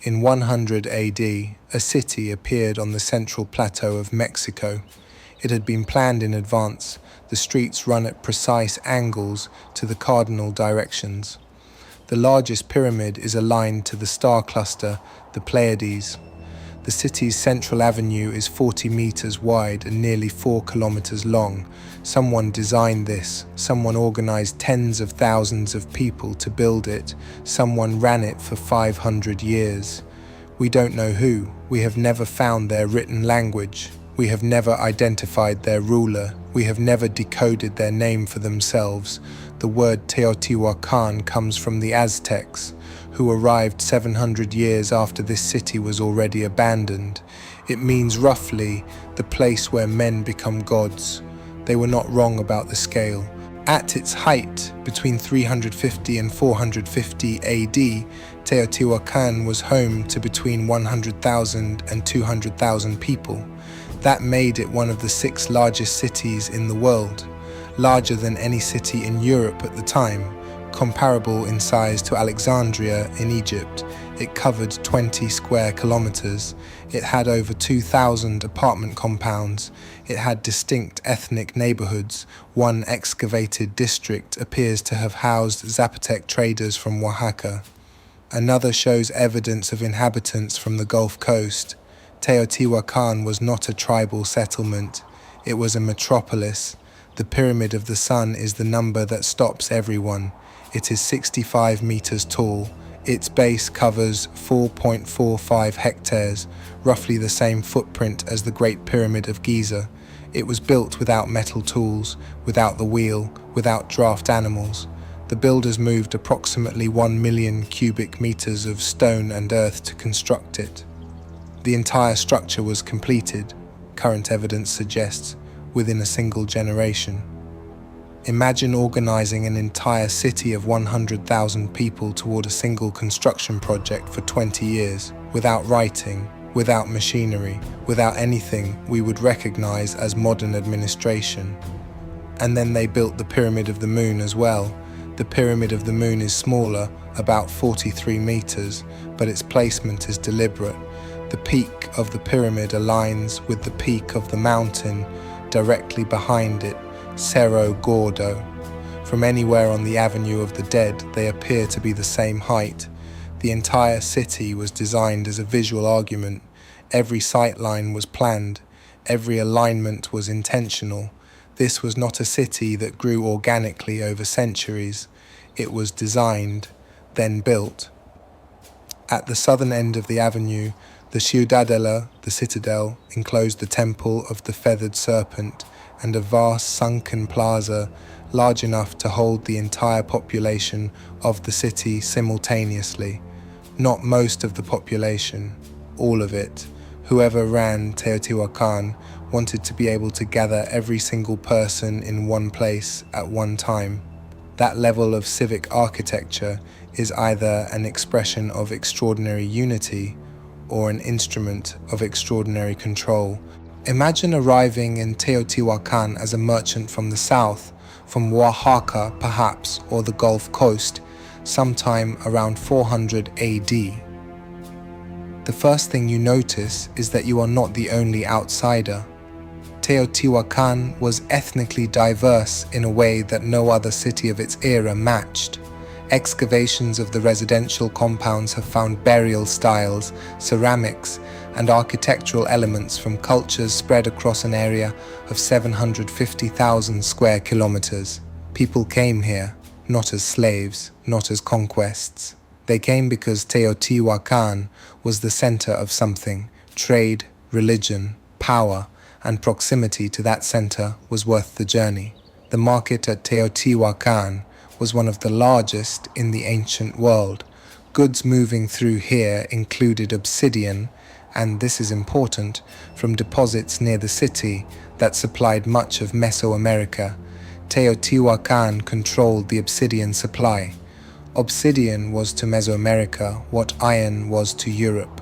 In 100 AD, a city appeared on the central plateau of Mexico. It had been planned in advance, the streets run at precise angles to the cardinal directions. The largest pyramid is aligned to the star cluster, the Pleiades. The city's central avenue is 40 meters wide and nearly 4 kilometers long. Someone designed this. Someone organized tens of thousands of people to build it. Someone ran it for 500 years. We don't know who. We have never found their written language. We have never identified their ruler. We have never decoded their name for themselves. The word Teotihuacan comes from the Aztecs, who arrived 700 years after this city was already abandoned. It means roughly the place where men become gods. They were not wrong about the scale. At its height, between 350 and 450 AD, Teotihuacan was home to between 100,000 and 200,000 people. That made it one of the 6 largest cities in the world, larger than any city in Europe at the time, comparable in size to Alexandria in Egypt. It covered 20 square kilometers. It had over 2,000 apartment compounds. It had distinct ethnic neighborhoods. One excavated district appears to have housed Zapotec traders from Oaxaca. Another shows evidence of inhabitants from the Gulf Coast. Teotihuacan was not a tribal settlement. It was a metropolis. The Pyramid of the Sun is the number that stops everyone. It is 65 meters tall. Its base covers 4.45 hectares, roughly the same footprint as the Great Pyramid of Giza. It was built without metal tools, without the wheel, without draft animals. The builders moved approximately 1 million cubic meters of stone and earth to construct it. The entire structure was completed, current evidence suggests, within a single generation. Imagine organizing an entire city of 100,000 people toward a single construction project for 20 years, without writing, without machinery, without anything we would recognize as modern administration. And then they built the Pyramid of the Moon as well. The Pyramid of the Moon is smaller, about 43 meters, but its placement is deliberate. The peak of the pyramid aligns with the peak of the mountain directly behind it, Cerro Gordo. From anywhere on the Avenue of the Dead, they appear to be the same height. The entire city was designed as a visual argument. Every sightline was planned. Every alignment was intentional. This was not a city that grew organically over centuries. It was designed, then built. At the southern end of the avenue, the Ciudadela, the citadel, enclosed the temple of the Feathered Serpent and a vast sunken plaza large enough to hold the entire population of the city simultaneously. Not most of the population, all of it. Whoever ran Teotihuacan wanted to be able to gather every single person in one place at one time. That level of civic architecture is either an expression of extraordinary unity or an instrument of extraordinary control. Imagine arriving in Teotihuacan as a merchant from the south, from Oaxaca perhaps, or the Gulf Coast, sometime around 400 AD. The first thing you notice is that you are not the only outsider. Teotihuacan was ethnically diverse in a way that no other city of its era matched. Excavations of the residential compounds have found burial styles, ceramics, and architectural elements from cultures spread across an area of 750,000 square kilometers. People came here, not as slaves, not as conquests. They came because Teotihuacan was the center of something. Trade, religion, power, and proximity to that center was worth the journey. The market at Teotihuacan was one of the largest in the ancient world. Goods moving through here included obsidian, and this is important, from deposits near the city that supplied much of Mesoamerica. Teotihuacan controlled the obsidian supply. Obsidian was to Mesoamerica what iron was to Europe.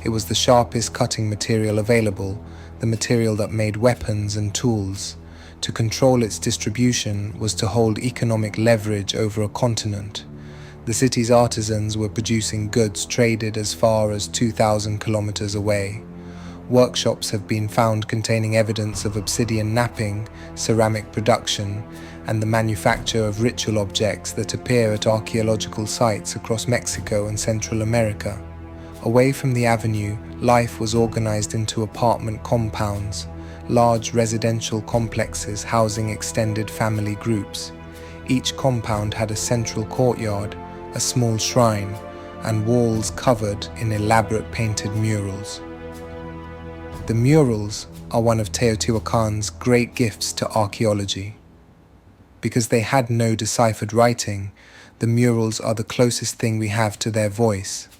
It was the sharpest cutting material available, the material that made weapons and tools. To control its distribution was to hold economic leverage over a continent. The city's artisans were producing goods traded as far as 2,000 kilometers away. Workshops have been found containing evidence of obsidian knapping, ceramic production, and the manufacture of ritual objects that appear at archaeological sites across Mexico and Central America. Away from the avenue, life was organized into apartment compounds, large residential complexes housing extended family groups. Each compound had a central courtyard, a small shrine, and walls covered in elaborate painted murals. The murals are one of Teotihuacan's great gifts to archaeology. Because they had no deciphered writing, the murals are the closest thing we have to their voice.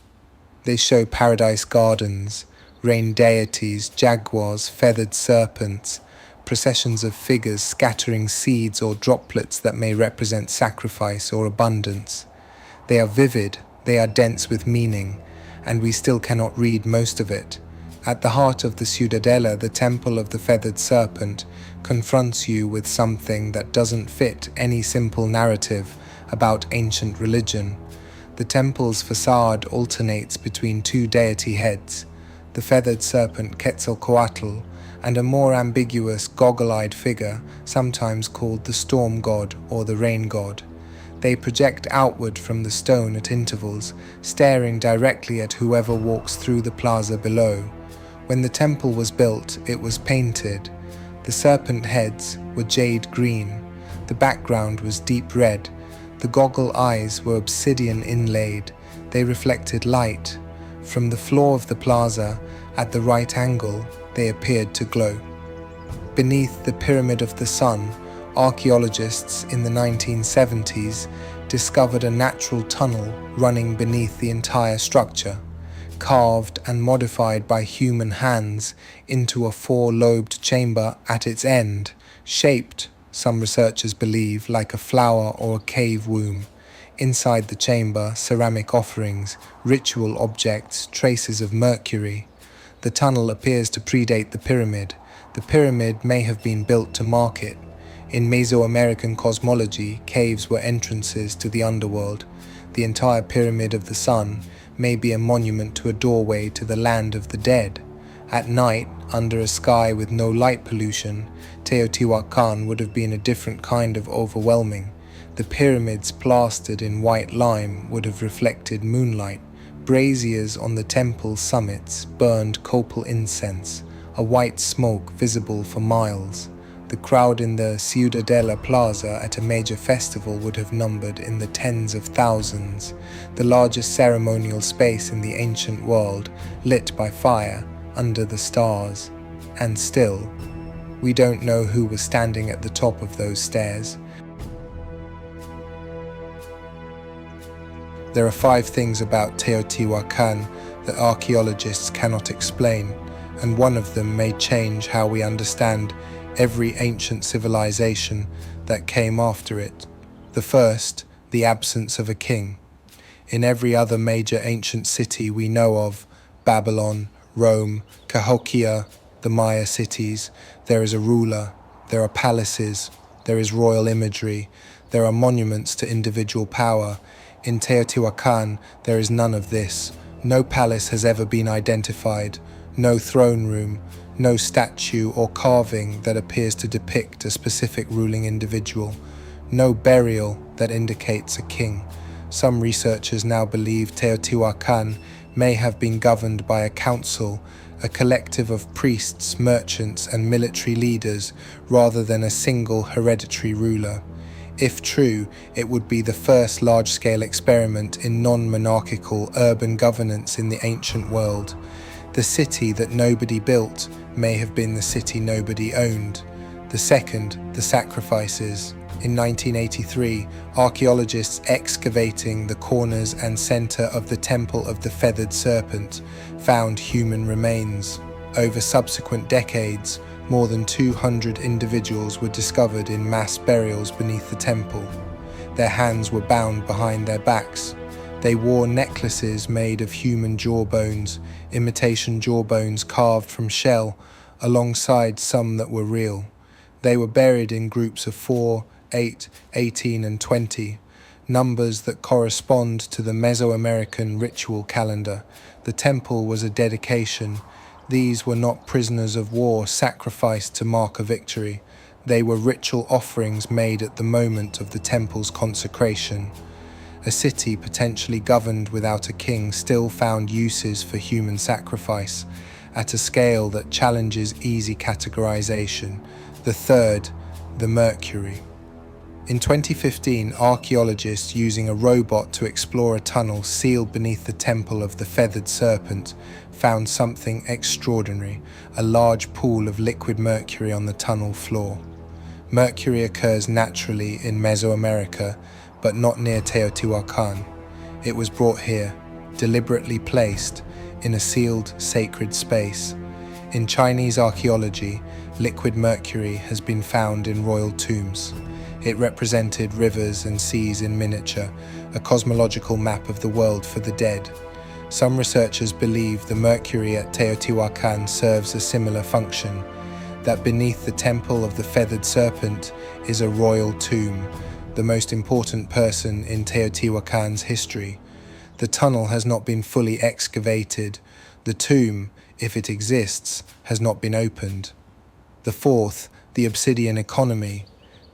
They show paradise gardens, rain deities, jaguars, feathered serpents, processions of figures scattering seeds or droplets that may represent sacrifice or abundance. They are vivid, they are dense with meaning, and we still cannot read most of it. At the heart of the Ciudadela, the Temple of the Feathered Serpent confronts you with something that doesn't fit any simple narrative about ancient religion. The temple's facade alternates between two deity heads, the feathered serpent Quetzalcoatl and a more ambiguous goggle-eyed figure, sometimes called the storm god or the rain god. They project outward from the stone at intervals, staring directly at whoever walks through the plaza below. When the temple was built, it was painted. The serpent heads were jade green. The background was deep red. The goggle eyes were obsidian inlaid. They reflected light. From the floor of the plaza, at the right angle, they appeared to glow. Beneath the Pyramid of the Sun, archaeologists in the 1970s discovered a natural tunnel running beneath the entire structure, carved and modified by human hands into a four-lobed chamber at its end, shaped, some researchers believe, like a flower or a cave womb. Inside the chamber, ceramic offerings, ritual objects, traces of mercury. The tunnel appears to predate the pyramid. The pyramid may have been built to mark it. In Mesoamerican cosmology, caves were entrances to the underworld. The entire Pyramid of the Sun may be a monument to a doorway to the land of the dead. At night, under a sky with no light pollution, Teotihuacan would have been a different kind of overwhelming. The pyramids plastered in white lime would have reflected moonlight. Braziers on the temple's summits burned copal incense, a white smoke visible for miles. The crowd in the Ciudadela Plaza at a major festival would have numbered in the tens of thousands, the largest ceremonial space in the ancient world, lit by fire under the stars. And still, we don't know who was standing at the top of those stairs. There are 5 things about Teotihuacan that archaeologists cannot explain, and one of them may change how we understand every ancient civilization that came after it. The first, the absence of a king. In every other major ancient city we know of, Babylon, Rome, Cahokia, the Maya cities, there is a ruler, there are palaces, there is royal imagery, there are monuments to individual power. In Teotihuacan, there is none of this. No palace has ever been identified, no throne room, no statue or carving that appears to depict a specific ruling individual, no burial that indicates a king. Some researchers now believe Teotihuacan may have been governed by a council, a collective of priests, merchants, and military leaders, rather than a single hereditary ruler. If true, it would be the first large-scale experiment in non-monarchical urban governance in the ancient world. The city that nobody built may have been the city nobody owned. The second, the sacrifices. In 1983, archaeologists excavating the corners and center of the Temple of the Feathered Serpent found human remains. Over subsequent decades, more than 200 individuals were discovered in mass burials beneath the temple. Their hands were bound behind their backs. They wore necklaces made of human jawbones, imitation jawbones carved from shell, alongside some that were real. They were buried in groups of 4, 8, 18, and 20. numbers that correspond to the Mesoamerican ritual calendar. The temple was a dedication. These were not prisoners of war sacrificed to mark a victory. They were ritual offerings made at the moment of the temple's consecration. A city potentially governed without a king still found uses for human sacrifice at a scale that challenges easy categorization. The third, the mercury. In 2015, archaeologists using a robot to explore a tunnel sealed beneath the temple of the Feathered Serpent found something extraordinary, a large pool of liquid mercury on the tunnel floor. Mercury occurs naturally in Mesoamerica, but not near Teotihuacan. It was brought here, deliberately placed, in a sealed, sacred space. In Chinese archaeology, liquid mercury has been found in royal tombs. It represented rivers and seas in miniature, a cosmological map of the world for the dead. Some researchers believe the mercury at Teotihuacan serves a similar function, that beneath the temple of the Feathered Serpent is a royal tomb, the most important person in Teotihuacan's history. The tunnel has not been fully excavated. The tomb, if it exists, has not been opened. The fourth, the obsidian economy.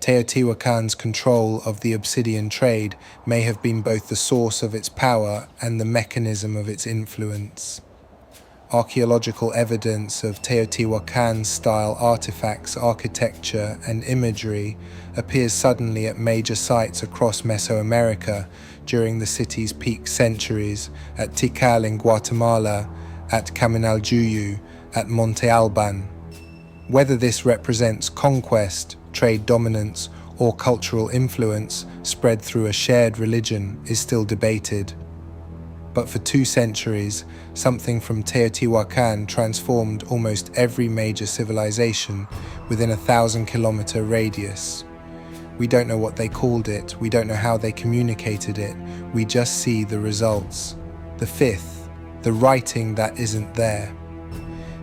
Teotihuacan's control of the obsidian trade may have been both the source of its power and the mechanism of its influence. Archaeological evidence of Teotihuacan-style artifacts, architecture, and imagery appears suddenly at major sites across Mesoamerica during the city's peak centuries, at Tikal in Guatemala, at Caminaljuyu, at Monte Alban. Whether this represents conquest, trade dominance, or cultural influence spread through a shared religion is still debated. But for 2 centuries, something from Teotihuacan transformed almost every major civilization within a 1,000-kilometer radius. We don't know what they called it, we don't know how they communicated it, we just see the results. The fifth, the writing that isn't there.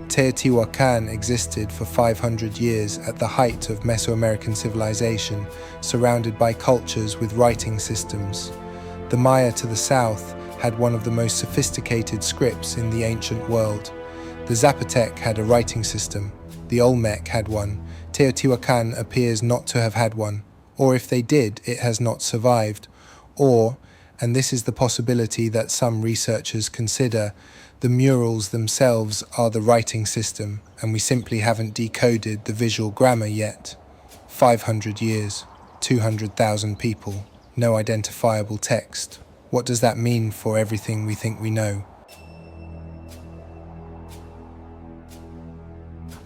Teotihuacan existed for 500 years at the height of Mesoamerican civilization, surrounded by cultures with writing systems. The Maya to the south had one of the most sophisticated scripts in the ancient world. The Zapotec had a writing system. The Olmec had one. Teotihuacan appears not to have had one. Or if they did, it has not survived. Or, and this is the possibility that some researchers consider, the murals themselves are the writing system, and we simply haven't decoded the visual grammar yet. 500 years, 200,000 people, no identifiable text. What does that mean for everything we think we know?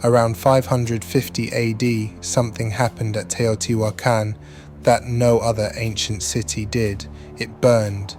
Around 550 AD, something happened at Teotihuacan that no other ancient city did. It burned,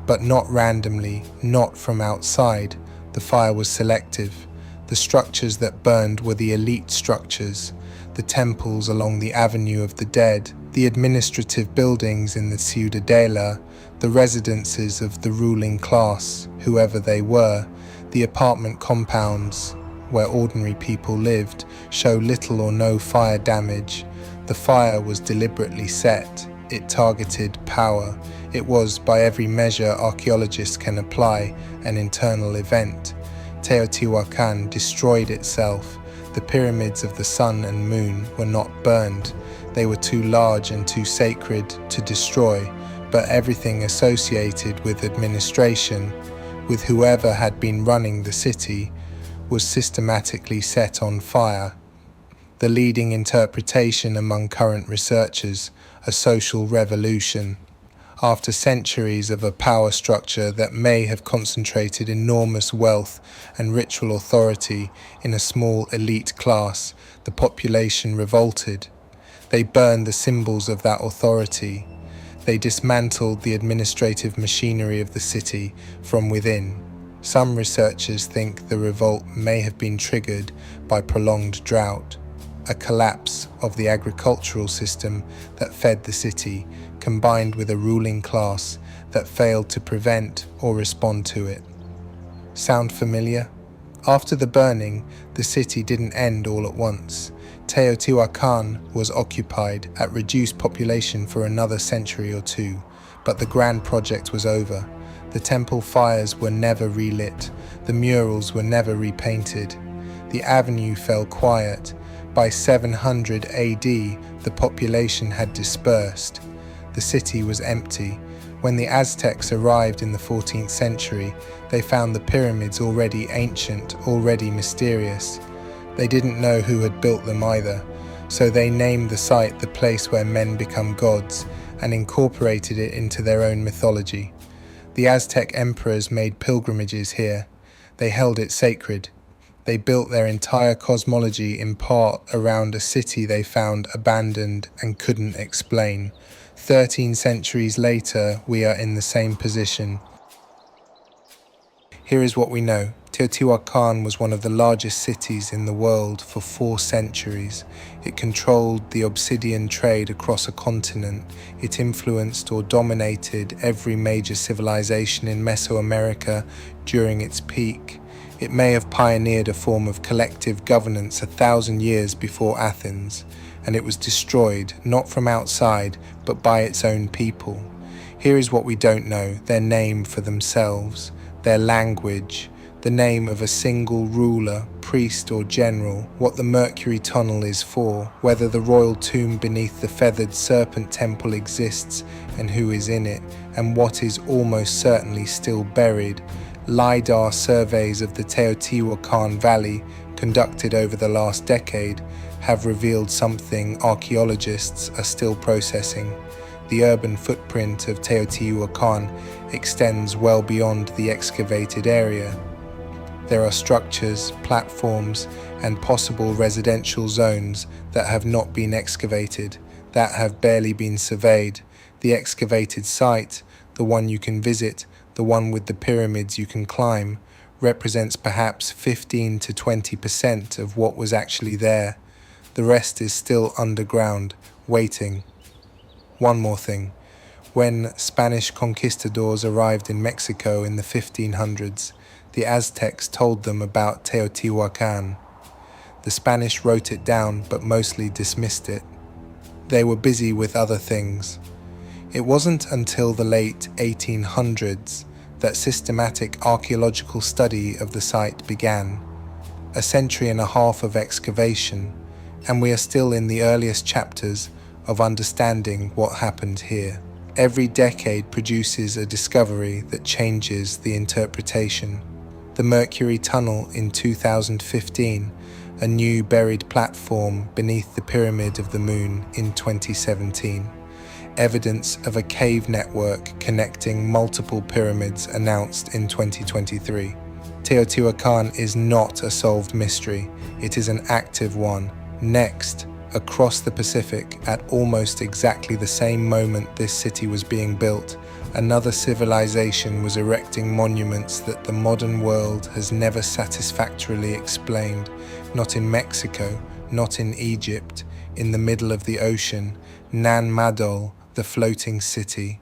but not randomly, not from outside. The fire was selective. The structures that burned were the elite structures, the temples along the Avenue of the Dead, the administrative buildings in the Ciudadela, the residences of the ruling class, whoever they were, the apartment compounds where ordinary people lived show little or no fire damage. The fire was deliberately set. It targeted power. It was, by every measure archaeologists can apply, an internal event. Teotihuacan destroyed itself. The pyramids of the sun and moon were not burned. They were too large and too sacred to destroy, but everything associated with administration, with whoever had been running the city, was systematically set on fire. The leading interpretation among current researchers, a social revolution. After centuries of a power structure that may have concentrated enormous wealth and ritual authority in a small elite class, the population revolted. They burned the symbols of that authority. They dismantled the administrative machinery of the city from within. Some researchers think the revolt may have been triggered by prolonged drought, a collapse of the agricultural system that fed the city, combined with a ruling class that failed to prevent or respond to it. Sound familiar? After the burning, the city didn't end all at once. Teotihuacan was occupied at reduced population for another century or two, But the grand project was over. The temple fires were never relit. The murals were never repainted. The avenue fell quiet. By 700 AD, the population had dispersed. The city was empty. When the Aztecs arrived in the 14th century, they found the pyramids already ancient, already mysterious. They didn't know who had built them either, so they named the site the place where men become gods and incorporated it into their own mythology. The Aztec emperors made pilgrimages here. They held it sacred. They built their entire cosmology in part around a city they found abandoned and couldn't explain. 13 centuries later, we are in the same position. Here is what we know. Teotihuacan was one of the largest cities in the world for 4 centuries. It controlled the obsidian trade across a continent. It influenced or dominated every major civilization in Mesoamerica during its peak. It may have pioneered a form of collective governance 1,000 years before Athens, and it was destroyed, not from outside, but by its own people. Here is what we don't know: their name for themselves, their language, the name of a single ruler, priest or general, what the Mercury tunnel is for, whether the royal tomb beneath the Feathered Serpent temple exists and who is in it, and what is almost certainly still buried. LiDAR surveys of the Teotihuacan Valley, conducted over the last decade, have revealed something archaeologists are still processing. The urban footprint of Teotihuacan extends well beyond the excavated area. There are structures, platforms, and possible residential zones that have not been excavated, that have barely been surveyed. The excavated site, the one you can visit, the one with the pyramids you can climb, represents perhaps 15 to 20% of what was actually there. The rest is still underground, waiting. One more thing. When Spanish conquistadors arrived in Mexico in the 1500s, the Aztecs told them about Teotihuacan. The Spanish wrote it down, but mostly dismissed it. They were busy with other things. It wasn't until the late 1800s that systematic archaeological study of the site began. A century and a half of excavation, and we are still in the earliest chapters of understanding what happened here. Every decade produces a discovery that changes the interpretation. The Mercury tunnel in 2015, a new buried platform beneath the Pyramid of the Moon in 2017. Evidence of a cave network connecting multiple pyramids announced in 2023. Teotihuacan is not a solved mystery, it is an active one. Next, across the Pacific, at almost exactly the same moment this city was being built, another civilization was erecting monuments that the modern world has never satisfactorily explained. Not in Mexico, not in Egypt, in the middle of the ocean, Nan Madol, the floating city.